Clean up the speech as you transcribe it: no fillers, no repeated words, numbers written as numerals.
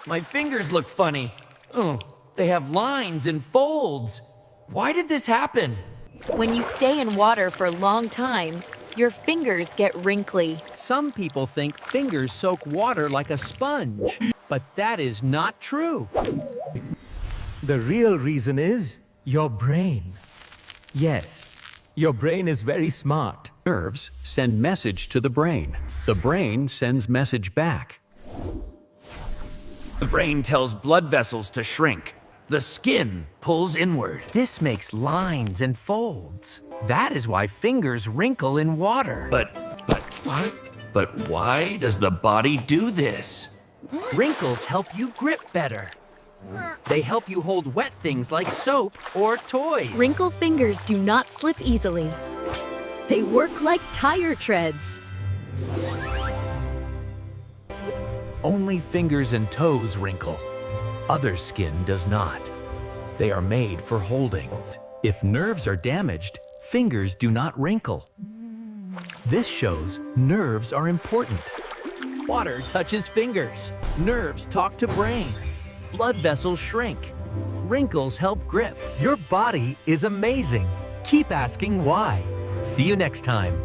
My fingers look funny. Oh, they have lines and folds. Why did this happen? When you stay in water for a long time, your fingers get wrinkly. Some people think fingers soak water like a sponge, but that is not true. The real reason is your brain. Yes, your brain is very smart. Nerves send message to the brain. The brain sends message back. The brain tells blood vessels to shrink. The skin pulls inward. This makes lines and folds. That is why fingers wrinkle in water. But what? But why does the body do this? Wrinkles help you grip better. They help you hold wet things like soap or toys. Wrinkle fingers do not slip easily. They work like tire treads. Only fingers and toes wrinkle. Other skin does not. They are made for holding. If nerves are damaged, fingers do not wrinkle. This shows nerves are important. Water touches fingers. Nerves talk to brain. Blood vessels shrink. Wrinkles help grip. Your body is amazing. Keep asking why. See you next time.